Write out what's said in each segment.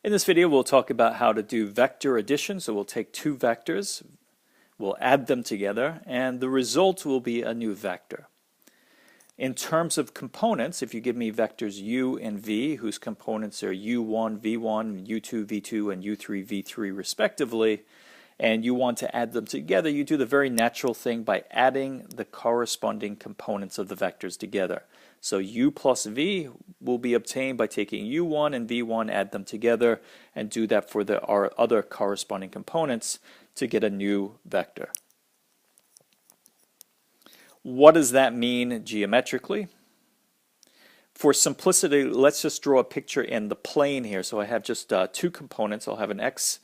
In this video, we'll talk about how to do vector addition. So we'll take two vectors, we'll add them together, and the result will be a new vector. In terms of components, if you give me vectors u and v, whose components are u1, v1, u2, v2, and u3, v3 respectively, and you want to add them together, you do the very natural thing by adding the corresponding components of the vectors together. So u plus v will be obtained by taking u1 and v1, add them together, and do that for our other corresponding components to get a new vector. What does that mean geometrically? For simplicity, let's just draw a picture in the plane here. So I have just two components. I'll have an x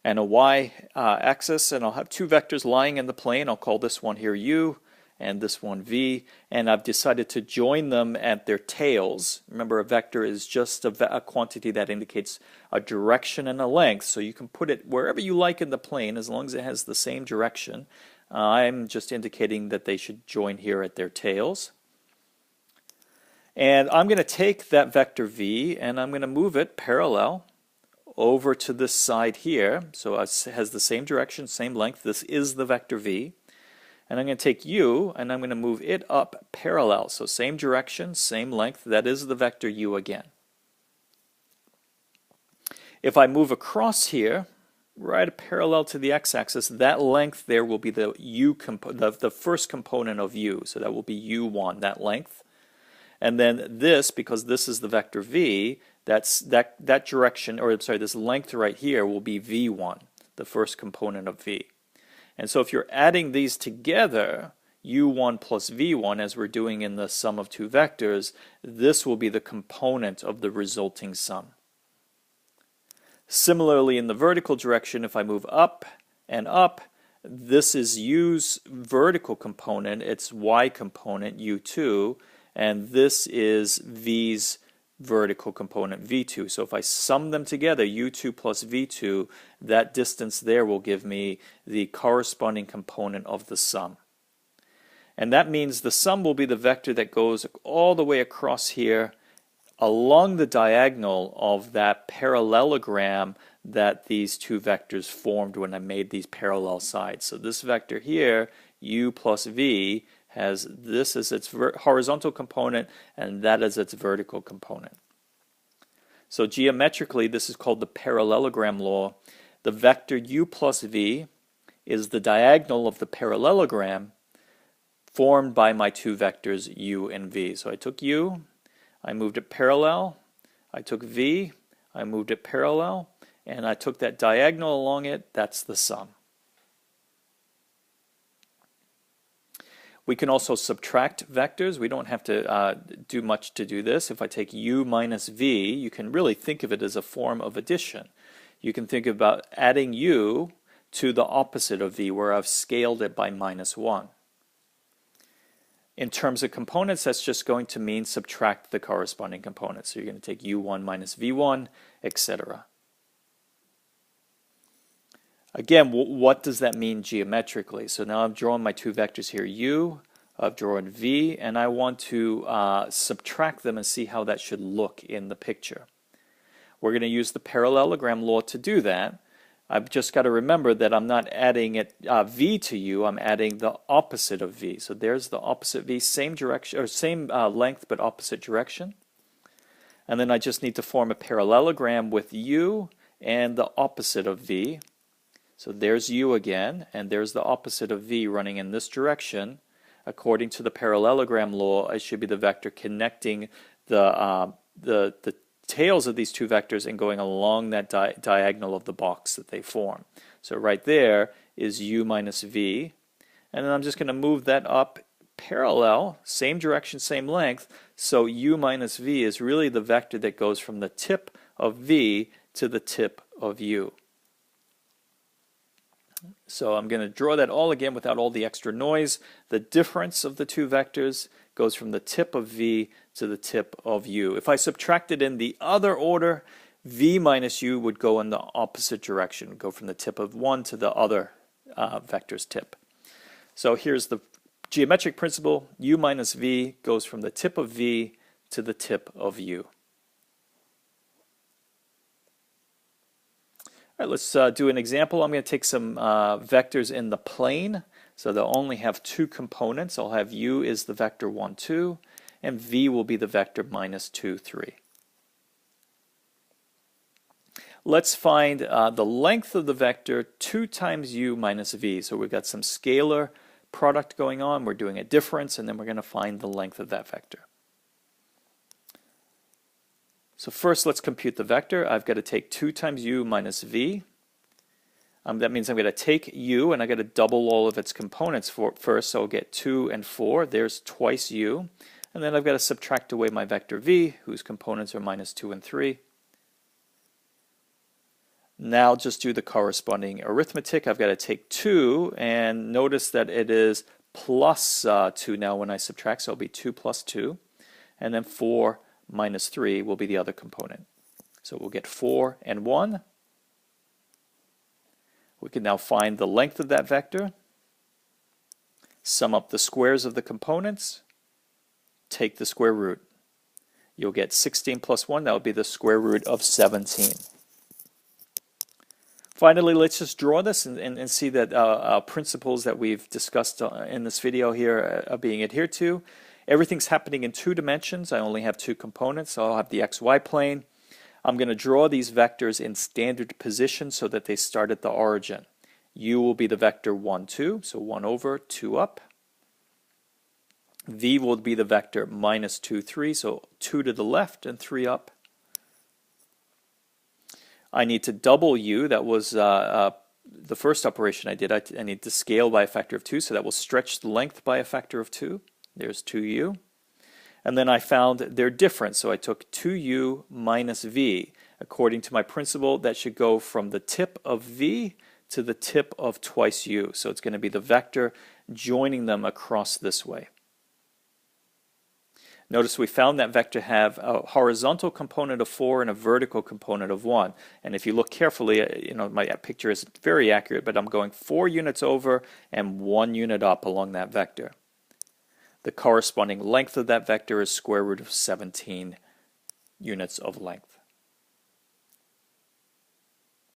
and a y axis, and I'll have two vectors lying in the plane. I'll call this one here u and this one v, and I've decided to join them at their tails. Remember, a vector is just a quantity that indicates a direction and a length, so you can put it wherever you like in the plane as long as it has the same direction. I'm just indicating that they should join here at their tails. And I'm going to take that vector v and I'm going to move it parallel over to this side here. So it has the same direction, same length. This is the vector v. And I'm going to take u and I'm going to move it up parallel. So same direction, same length. That is the vector u again. If I move across here, right parallel to the x-axis, that length there will be the the first component of u. So that will be u1, that length. And then this, because this is the vector v, that direction, or I'm sorry, this length right here will be v1, the first component of v. And so if you're adding these together, u1 plus v1, as we're doing in the sum of two vectors, this will be the component of the resulting sum. Similarly, in the vertical direction, if I move up and up, this is u's vertical component, its y component, u2, and this is v's vertical component, v2. So if I sum them together, u2 plus v2, that distance there will give me the corresponding component of the sum. And that means the sum will be the vector that goes all the way across here along the diagonal of that parallelogram that these two vectors formed when I made these parallel sides. So this vector here, u plus v, has this as its horizontal component and that as its vertical component. So geometrically, this is called the parallelogram law. The vector u plus v is the diagonal of the parallelogram formed by my two vectors u and v. So I took u, I moved it parallel, I took v, I moved it parallel, and I took that diagonal along it. That's the sum. We can also subtract vectors. We don't have to do much to do this. If I take u minus v, you can really think of it as a form of addition. You can think about adding u to the opposite of v, where I've scaled it by minus 1. In terms of components, that's just going to mean subtract the corresponding components. So you're going to take u1 minus v1, etc. Again, what does that mean geometrically? So now I've drawn my two vectors here, u, I've drawn v, and I want to subtract them and see how that should look in the picture. We're going to use the parallelogram law to do that. I've just got to remember that I'm not adding v to u, I'm adding the opposite of v. So there's the opposite v, same direction, or same length but opposite direction. And then I just need to form a parallelogram with u and the opposite of v. So there's u again, and there's the opposite of v running in this direction. According to the parallelogram law, it should be the vector connecting the tails of these two vectors and going along that diagonal of the box that they form. So right there is u minus v, and then I'm just going to move that up parallel, same direction, same length, so u minus v is really the vector that goes from the tip of v to the tip of u. So I'm going to draw that all again without all the extra noise. The difference of the two vectors goes from the tip of v to the tip of u. If I subtracted in the other order, v minus u would go in the opposite direction, go from the tip of one to the other vector's tip. So here's the geometric principle. U minus v goes from the tip of v to the tip of u. All right, let's do an example. I'm going to take some vectors in the plane. So they'll only have two components. I'll have u is the vector 1, 2, and v will be the vector minus 2, 3. Let's find the length of the vector 2 times u minus v. So we've got some scalar product going on. We're doing a difference, and then we're going to find the length of that vector. So first, let's compute the vector. I've got to take 2 times u minus v. That means I'm going to take u, and I've got to double all of its components first. So I'll get 2 and 4. There's twice u. And then I've got to subtract away my vector v, whose components are minus 2 and 3. Now just do the corresponding arithmetic. I've got to take 2, and notice that it is plus 2 now when I subtract, so it'll be 2 plus 2. And then 4 minus 3 will be the other component. So we'll get 4 and 1. We can now find the length of that vector, sum up the squares of the components, take the square root. You'll get 16 plus 1, that would be the square root of 17. Finally, let's just draw this and see that principles that we've discussed in this video here are being adhered to. Everything's happening in 2 dimensions. I only have 2 components, so I'll have the xy plane. I'm going to draw these vectors in standard position so that they start at the origin. U will be the vector 1, 2, so 1 over, 2 up. V will be the vector minus 2, 3, so 2 to the left and 3 up. I need to double u. That was the first operation I did. I need to scale by a factor of 2, so that will stretch the length by a factor of 2. There's 2u. And then I found their difference, so I took 2u minus v. According to my principle, that should go from the tip of v to the tip of twice u. So it's going to be the vector joining them across this way. Notice we found that vector have a horizontal component of 4 and a vertical component of 1. And if you look carefully, my picture is very accurate, but I'm going 4 units over and 1 unit up along that vector. The corresponding length of that vector is square root of 17 units of length.